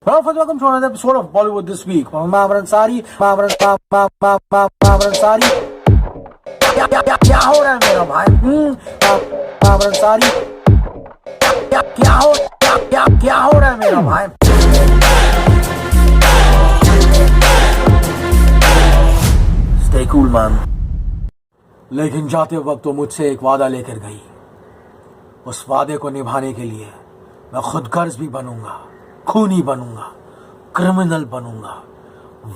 Well, first welcome to another episode of Bollywood this week. Mahamar Ansari, Mahamar Ansari. क्या हो रहा है मेरा भाई? मामर अंसारी, क्या हो रहा है मेरा भाई? Stay cool man. लेकिन जाते वक्त वो मुझसे एक वादा लेकर गई। उस वादे को निभाने के लिए मैं खुदगर्ज भी बनूंगा, खूनी बनूंगा, क्रिमिनल बनूंगा,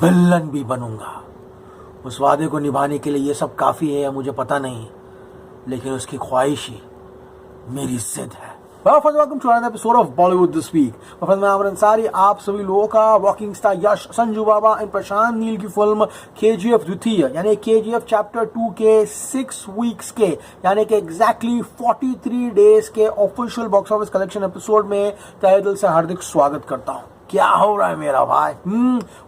विलन भी बनूंगा। उस वादे को निभाने के लिए ये सब काफ़ी है या मुझे पता नहीं, लेकिन उसकी ख्वाहिश ही मेरी जिद है। Welcome to another episode of Bollywood this week. मैं आमर अंसारी आप सभी लोगों का rocking star Yash, Sanju Baba and Prashanth Neel की फिल्म केजीएफ द्वितीय यानी केजीएफ चैप्टर 2 के 6 वीक्स के यानी कि एग्जैक्टली 43 डेज के official box office collection episode में तहे दिल से हार्दिक स्वागत करता हूँ। क्या हो रहा है मेरा भाई?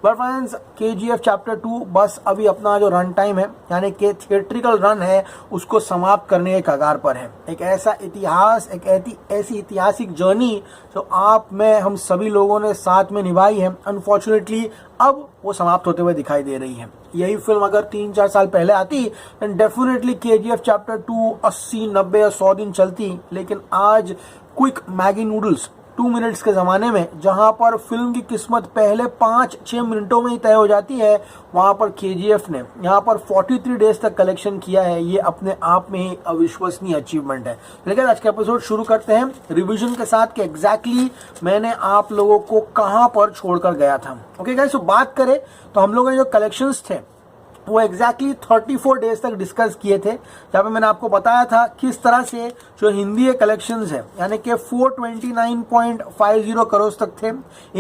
वेल फ्रेंड्स, केजीएफ चैप्टर 2 बस अभी अपना जो रन टाइम है यानी कि थिएट्रिकल रन है उसको समाप्त करने के कगार पर है। एक ऐसा इतिहास, एक ऐसी ऐतिहासिक जर्नी जो आप में हम सभी लोगों ने साथ में निभाई है, अनफॉर्चुनेटली अब वो समाप्त होते हुए दिखाई दे रही है। यही फिल्म अगर 3-4 साल पहले आती देन डेफिनेटली केजीएफ चैप्टर 2 80, 90 या 100 दिन चलती, लेकिन आज क्विक मैगी नूडल्स 2 मिनट्स के ज़माने में जहां पर फिल्म की किस्मत पहले 5-6 मिनटों में ही तय हो जाती है, वहां पर केजीएफ ने यहां पर 43 डेज तक कलेक्शन किया है। ये अपने आप में ही अविश्वसनीय अचीवमेंट है। लेकिन आज का एपिसोड शुरू करते हैं रिवीजन के साथ कि एग्जैक्टली मैंने आप लोगों को कहां पर छोड़कर गया था। ओके गाइस, तो बात करें तो हम लोगों ने जो कलेक्शंस थे वो एग्जैक्टली 34 डेज तक डिस्कस किए थे, जहाँ पे मैंने आपको बताया था किस तरह से जो हिंदी के कलेक्शंस है यानी कि 429.50 करोड़ तक थे।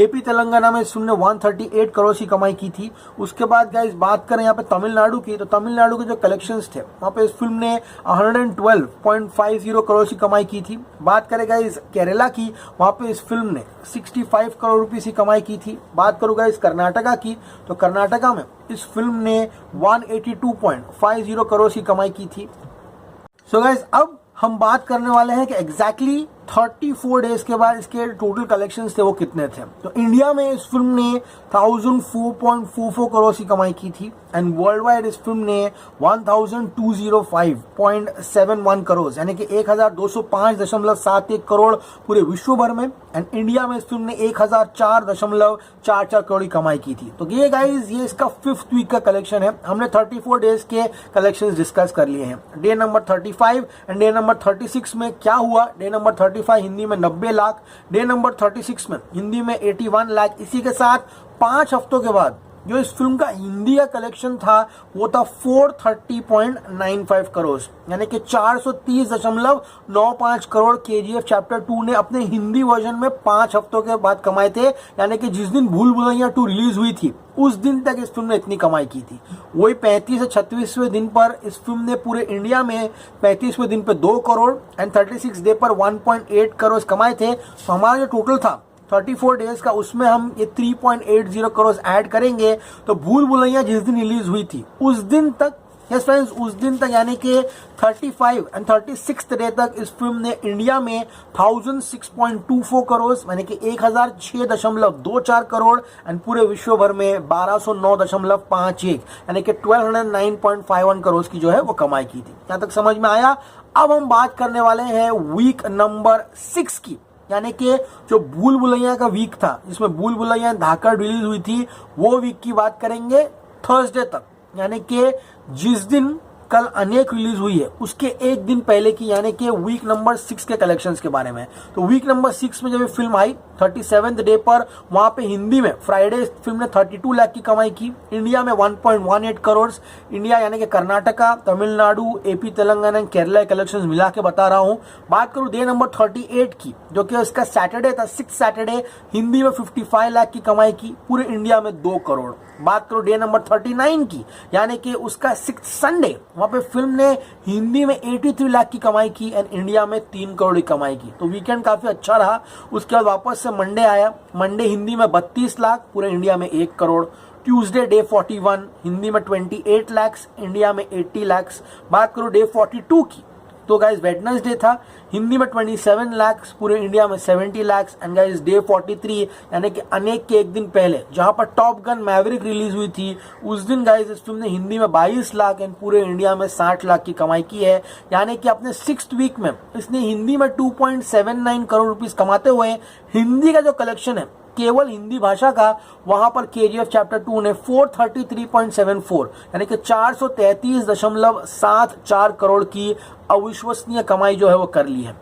एपी तेलंगाना में इसने 138 करोड़ की कमाई की थी। उसके बाद गाइस बात करें यहाँ पे तमिलनाडु की, तो तमिलनाडु के जो कलेक्शंस थे वहाँ पे इस फिल्म ने 112.50 करोड़ की कमाई की थी। बात करें गाइस केरला की, वहाँ पे इस फिल्म ने 65 करोड़ रुपए की कमाई की थी। बात करूँ गाइस कर्नाटका की, तो कर्नाटका में इस फिल्म ने 182.50 करोड़ की कमाई की थी। सो गाइस, अब हम बात करने वाले हैं कि एग्जैक्टली 34 डेज के बाद इसके टोटल कलेक्शंस थे वो कितने थे। तो इंडिया में इस फिल्म ने 1004.44 करोड़ की कमाई की थी एंड वर्ल्ड वाइड इस फिल्म ने 1205.71 करोड़ यानी कि 1205.71 करोड़ पूरे विश्व भर में, एंड इंडिया में इस फिल्म ने 1004.44 करोड़ की कमाई की थी। तो ये गाइज ये इसका 5th वीक का कलेक्शन है। हमने 34 डेज के कलेक्शंस डिस्कस कर लिए हैं। Day number 35 and day number 36 में क्या हुआ? डे नंबर 35 हिंदी में 90 लाख, डे नंबर 36 में हिंदी में 81 लाख। इसी के साथ 5 हफ्तों के बाद जो इस फिल्म का हिंदी का कलेक्शन था वो था 430.95 करोड़ यानी कि 430.95 करोड़ केजीएफ चैप्टर 2 ने अपने हिंदी वर्जन में 5 हफ्तों के बाद कमाए थे। यानी कि जिस दिन भूल भुलैया 2 रिलीज हुई थी उस दिन तक इस फिल्म ने इतनी कमाई की थी। वही 35 से 36वें दिन पर इस फिल्म ने पूरे इंडिया में 35वें दिन पे 2 करोड़ एंड 36 डे पर 1.8 करोड़ कमाए थे। तो हमारा जो टोटल था 34 डेज का, उसमें हम ये 3.80 करोड़ ऐड करेंगे तो भूल भुलैया जिस दिन रिलीज हुई थी उस दिन तक, यस फ्रेंड्स, उस दिन तक यानी कि 35 एंड 36 डे तक इस फिल्म ने इंडिया में 1006.24 करोड़ यानी कि 1006.24 करोड़ एंड पूरे विश्व भर में 1209.51 यानी कि 1209.51 करोड़ की जो है वो कमाई की थी। यहाँ तक समझ में आया? अब हम बात करने वाले हैं वीक नंबर 6 की, यानी कि जो भूल भुलैया का वीक था जिसमें भूल भुलैया धाकड़ रिलीज हुई थी, वो वीक की बात करेंगे थर्सडे तक, यानी कि जिस दिन कल अनेक रिलीज हुई है उसके एक दिन पहले की, यानी कि वीक नंबर 6 के कलेक्शंस के बारे में। तो वीक नंबर 6 में जब ये फिल्म आई 37वें डे पर, वहां पे हिंदी में फ्राइडे फिल्म ने 32 लाख की कमाई की, इंडिया में 1.18 करोड़। इंडिया यानी कि कर्नाटका, तमिलनाडु, एपी तेलंगाना, केरला कलेक्शंस मिला के बता रहा हूं। बात करूं डे नंबर 38 की, जो कि उसका सैटरडे था, 6 सैटरडे, हिंदी में 55 लाख की कमाई की, पूरे इंडिया में 2 करोड़। बात करो डे नंबर 39 की, यानी कि उसका 6 संडे, वहां पे फिल्म ने हिंदी में 83 लाख की कमाई की एंड इंडिया में 3 करोड़ की कमाई की। तो वीकेंड काफी अच्छा रहा। उसके बाद वापस से मंडे आया, मंडे हिंदी में 32 लाख, पूरे इंडिया में 1 करोड़। ट्यूसडे डे 41, हिंदी में 28 लाख, इंडिया में 80 लाख। बात करो डे 42 की, तो गाइज वेडनेसडे था, हिंदी में 27 लाख, पूरे इंडिया में 70 लाख। एंड गाइज डे 43 यानी कि अनेक के एक दिन पहले जहां पर टॉप गन मैवरिक रिलीज हुई थी, उस दिन गाइज इस फिल्म ने हिंदी में 22 लाख एंड पूरे इंडिया में 60 लाख की कमाई की है। यानी कि अपने 6th वीक में इसने हिंदी में 2.79 करोड़ रुपीस कमाते हुए हिंदी का जो कलेक्शन है केवल हिंदी भाषा का, वहां पर केजीएफ चैप्टर 2 ने 433.74 यानी कि 433.74 करोड़ की अविश्वसनीय कमाई जो है वो कर ली है।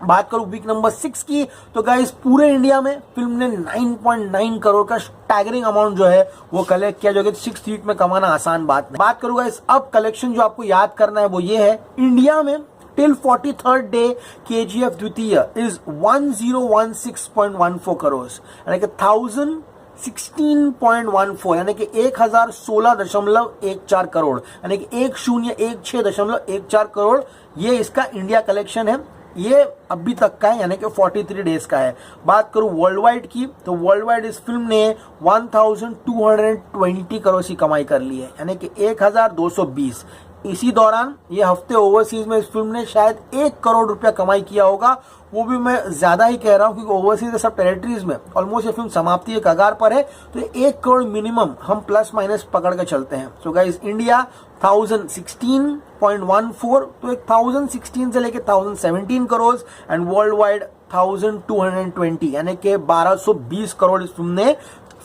बात करूं वीक नंबर 6 की, तो गाइस पूरे इंडिया में फिल्म ने 9.9 करोड़ का स्टैगरिंग अमाउंट जो है वो कलेक्ट किया, जो कि 6th वीक में कमाना आसान बात नहीं। बात करूं गाइस अब कलेक्शन जो आपको याद करना है वो ये है, इंडिया में टिल 43rd डे केजीएफ द्वितीय इज 1016.14 करोड़ यानी कि 1016.14 यानी कि 1016.14 करोड़ यानी कि 1016.14 करोड़, ये इसका इंडिया कलेक्शन है। ये अभी तक का है यानी कि 43 डेज का है। बात करूं वर्ल्ड वाइड की, तो वर्ल्ड वाइड इस फिल्म ने 1220 करोड़ की कमाई कर ली है यानी कि 1220। इसी दौरान ये हफ्ते ओवरसीज में इस फिल्म ने शायद 1 करोड़ रुपया कमाई किया होगा, वो भी मैं ज्यादा ही कह रहा हूं क्योंकि ओवरसीज सब टेरिटरीज में ऑलमोस्ट ये फिल्म समाप्ति के कगार पर है, तो 1 करोड़ मिनिमम हम प्लस माइनस पकड़ के चलते हैं। सो गाइस इंडिया 1016.14, तो 1016 से लेके 1017 करोड़ एंड वर्ल्ड वाइड 1220 यानी कि 1220 करोड़ इस फिल्म ने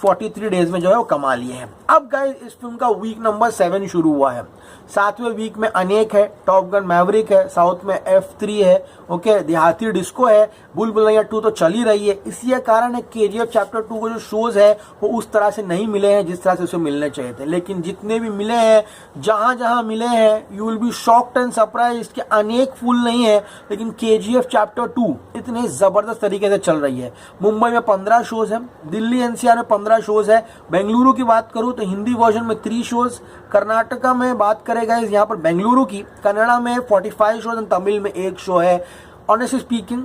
43 डेज में जो है वो कमा लिए हैं। अब गाइस इस फिल्म का वीक नंबर 7 शुरू हुआ है। 7वें वीक में अनेक है, टॉप गन मैवरिक है, साउथ में F3 है, ओके, देहाती डिस्को है, भूल भुलैया 2 तो चल ही रही है। इसी कारण है केजीएफ चैप्टर 2 को जो शोज है वो उस तरह से नहीं मिले हैं जिस तरह से उसे मिलने चाहिए थे, लेकिन जितने भी मिले हैं, जहां जहां मिले हैं, you will be shocked and surprise. इसके अनेक फुल नहीं है, लेकिन केजीएफ चैप्टर 2 इतने जबरदस्त तरीके से चल रही है। मुंबई में 15 शोज है, दिल्ली एनसीआर में 15 शोज है, बेंगलुरु की बात करूं तो हिंदी वर्जन में 3 शोज, कर्नाटका में बात करेगा यहाँ पर बेंगलुरु की, कन्नड़ा में 45 शोज एंड तमिल में 1 शो है। ऑनेस्टली स्पीकिंग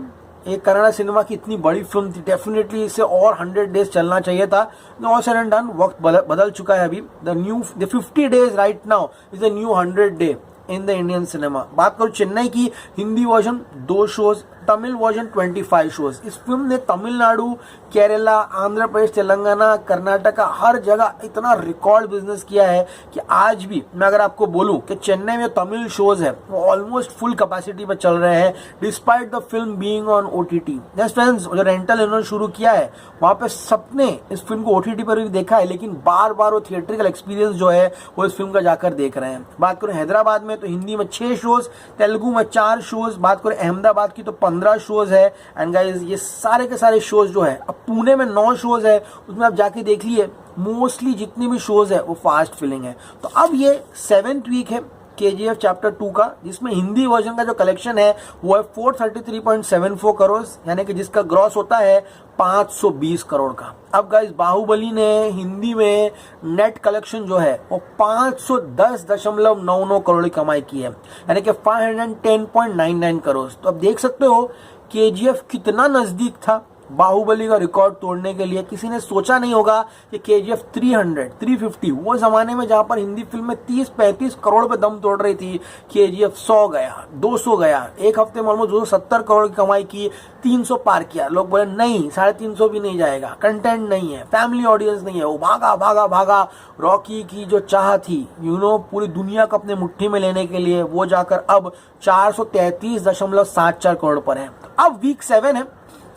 एक कन्नड़ा सिनेमा की इतनी बड़ी फिल्म थी, डेफिनेटली इसे और 100 डेज चलना चाहिए था। ऑल सेड एंड डन, वक्त बदल चुका है। अभी the 50 days right now is the new 100 day in the Indian cinema. बात करूं चेन्नई की, Hindi version 2 shows, Tamil version 25 shows. इस फिल्म ने तमिलनाडु, केरला, आंध्र प्रदेश, तेलंगाना, कर्नाटका हर जगह इतना रिकॉर्ड बिजनेस किया है कि आज भी मैं अगर आपको बोलूं कि चेन्नई में तमिल शोज है वो ऑलमोस्ट फुल कैपेसिटी पर चल रहे हैं despite the film being on OTT. Just friends, जो रेंटल इन्होंने शुरू किया है वहां पे सबने इस फिल्म को ओटीटी पर भी देखा है, लेकिन बार बार वो थिएट्रिकल एक्सपीरियंस जो है वो इस फिल्म का जाकर देख रहे हैं। बात करूं हैदराबाद में तो हिंदी में 6 शोज, तेलुगु में 4 शोज। बात करें अहमदाबाद की तो 15 शोज है। एंड गाइस ये सारे के सारे शोज जो है, अब पुणे में 9 शोज है, उसमें आप जाके देख लिए मोस्टली जितनी भी शोज है वो फास्ट फिलिंग है। तो अब ये 7th वीक है केजीएफ चैप्टर 2 का, जिसमें हिंदी वर्जन का जो कलेक्शन है वो है 433.74 करोड़ यानी कि जिसका ग्रॉस होता है 520 करोड़ का। अब गाइस बाहुबली ने हिंदी में नेट कलेक्शन जो है वो 510.99 करोड़ की कमाई की है यानी कि 510.99 करोड़। तो अब देख सकते हो केजीएफ कितना नजदीक था बाहुबली का रिकॉर्ड तोड़ने के लिए। किसी ने सोचा नहीं होगा कि केजीएफ 300, 350 वो जमाने में जहां पर हिंदी फिल्म में 30-35 करोड़ पे दम तोड़ रही थी, केजीएफ 100 गया, 200 गया, एक हफ्ते में ऑलमोस्ट 270 करोड़ की कमाई की, 300 पार किया। लोग बोले नहीं 350 भी नहीं जाएगा, कंटेंट नहीं है, फैमिली ऑडियंस नहीं है। वो भागा भागा भागा, रॉकी की जो चाह थी पूरी दुनिया को अपने मुट्ठी में लेने के लिए, वो जाकर अब 433.74 करोड़ पर है। अब वीक 7 है।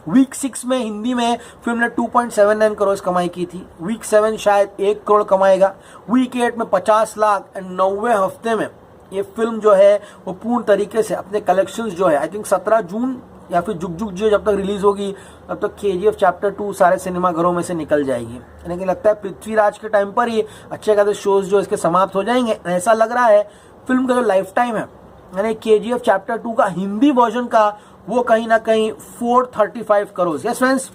वीक 6 में हिंदी में फिल्म ने 2.79 करोड़ कमाई की थी। वीक 7 शायद 1 करोड़ कमाएगा। वीक 8 में 50 लाख एंड 90वें हफ्ते में ये फिल्म जो है वो पूर्ण तरीके से अपने कलेक्शंस जो है, आई थिंक 17 जून या फिर जुग जुग जी जब तक रिलीज होगी तब तक केजीएफ चैप्टर 2 सारे सिनेमाघरों में से निकल जाएगी। लेकिन लगता है पृथ्वीराज के टाइम पर ही अच्छे खासे शोज जो इसके समाप्त हो जाएंगे। ऐसा लग रहा है फिल्म का जो लाइफ टाइम है यानी केजीएफ चैप्टर 2 का हिंदी वर्जन का वो कहीं ना कहीं 435 करोड़, यस फ्रेंड्स,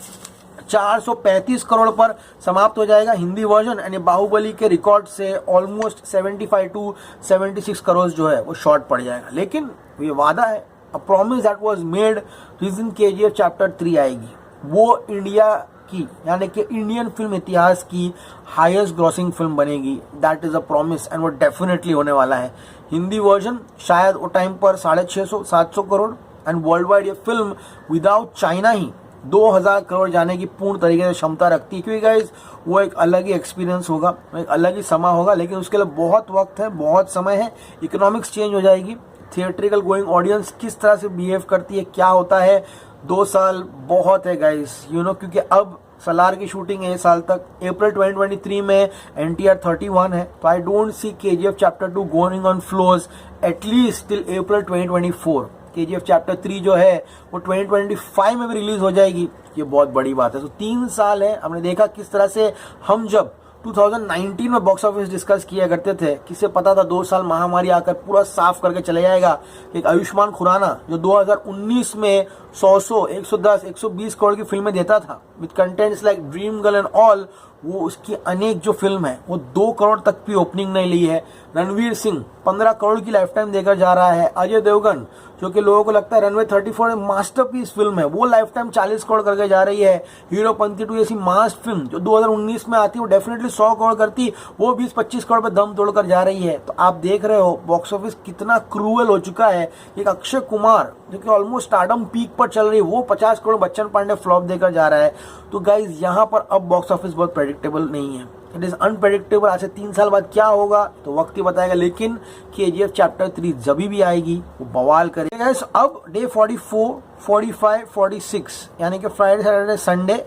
435 करोड़ पर समाप्त हो जाएगा हिंदी वर्जन। यानी बाहुबली के रिकॉर्ड से ऑलमोस्ट 75 टू 76 करोड़ जो है वो शॉर्ट पड़ जाएगा। लेकिन ये वादा है, a promise that was made, जिस दिन केजीएफ चैप्टर 3 आएगी वो इंडिया की, यानी कि इंडियन फिल्म इतिहास की हाईएस्ट ग्रॉसिंग फिल्म बनेगी। That is a promise and वो डेफिनेटली होने वाला है। हिंदी वर्जन शायद वो टाइम पर 650-700 करोड़, एंड वर्ल्ड वाइड ये फिल्म विदाउट चाइना ही 2000 करोड़ जाने की पूर्ण तरीके से क्षमता रखती है, क्योंकि गाइज वो एक अलग ही एक्सपीरियंस होगा, एक अलग ही समय होगा, लेकिन उसके लिए बहुत वक्त है, बहुत समय है। इकोनॉमिक्स चेंज हो जाएगी, थिएट्रिकल गोइंग ऑडियंस किस तरह से बिहेव करती है, क्या होता है, 2 साल बहुत है गाइज, क्योंकि अब सलार की शूटिंग है इस साल तक। अप्रैल 2023 में NTR 31 है, तो I don't see KGF chapter 2 going on floors at least till April 2024। KGF chapter 3 जो है वो 2025 में भी रिलीज हो जाएगी, ये बहुत बड़ी बात है। तो 3 साल है, हमने देखा किस तरह से हम जब 2019 में बॉक्स ऑफिस डिस्कस किया करते थे, किसे पता था 2 साल महामारी आकर पूरा साफ करके चले जाएगा। एक आयुष्मान खुराना जो 2019 में 100, 110, 120 करोड़ की फिल्में देता था with contents like dream girl and all, वो उसकी अनेक जो फिल्म है वो 2 करोड़ तक भी ओपनिंग नहीं ली है। रणवीर सिंह 15 करोड़ की लाइफ टाइम देकर जा रहा है। अजय देवगन जो कि लोगों को लगता है रनवे 34 मास्टरपीस फिल्म है, वो लाइफ टाइम 40 करोड़ करके जा रही है। हीरोपंती 2 ऐसी मास फिल्म जो 2019 में आती है वो डेफिनेटली 100 करोड़ करती, वो 20-25 करोड़ पे दम तोड़कर जा रही है। तो आप देख रहे हो बॉक्स ऑफिस कितना क्रूअल हो चुका है। एक अक्षय कुमार जो कि ऑलमोस्ट स्टारडम पीक पर चल रही है, वो 50 करोड़ बच्चन पांडे फ्लॉप देकर जा रहा है। तो गाइज यहाँ पर अब बॉक्स ऑफिस बहुत प्रेडिक्टेबल नहीं है, इट इज अनप्रेडिक्टेबल। आज से 3 साल बाद क्या होगा तो वक्त ही बताएगा, लेकिन KGF चैप्टर 3 जब भी आएगी वो बवाल करेगा। अब डे 44, 45, 46 यानी कि फ्राइडे, सैटरडे, संडे,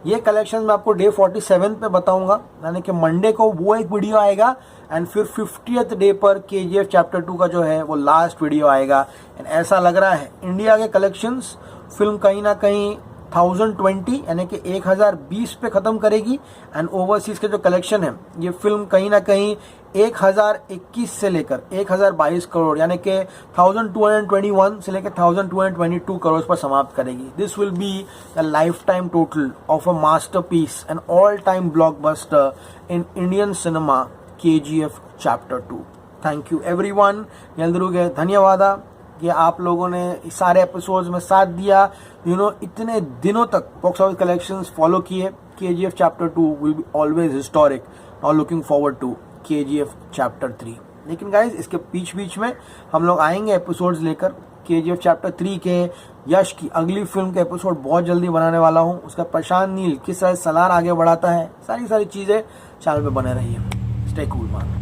ये कलेक्शन मैं आपको डे 47 पे बताऊंगा, यानी कि मंडे को वो एक वीडियो आएगा, एंड फिर 50th डे पर KGF चैप्टर 2 का जो है वो लास्ट वीडियो आएगा। एंड ऐसा लग रहा है इंडिया के कलेक्शंस फिल्म कहीं ना कहीं 1020 यानी कि 1020 पे खत्म करेगी, एंड ओवरसीज के जो कलेक्शन है ये फिल्म कहीं ना कहीं 1021 से लेकर 1022 करोड़ यानी कि 1221 से लेकर 1222 करोड़ पर समाप्त करेगी। This will be the lifetime total of a masterpiece and all time blockbuster in Indian cinema, KGF chapter 2। Thank you everyone, एल्दरुगे धन्यवाद कि आप लोगों ने सारे एपिसोड्स में साथ दिया, इतने दिनों तक बॉक्स ऑफिस कलेक्शंस फॉलो किए। KGF chapter 2 will be always historic, now looking forward to KGF chapter 3। लेकिन गाइज इसके बीच में हम लोग आएंगे एपिसोड्स लेकर। KGF चैप्टर 3 के यश की अगली फिल्म के एपिसोड बहुत जल्दी बनाने वाला हूँ, उसका प्रशांत नील किस तरह सलार आगे बढ़ाता है, सारी चीजें चैनल पे बने रहिए। Stay cool man.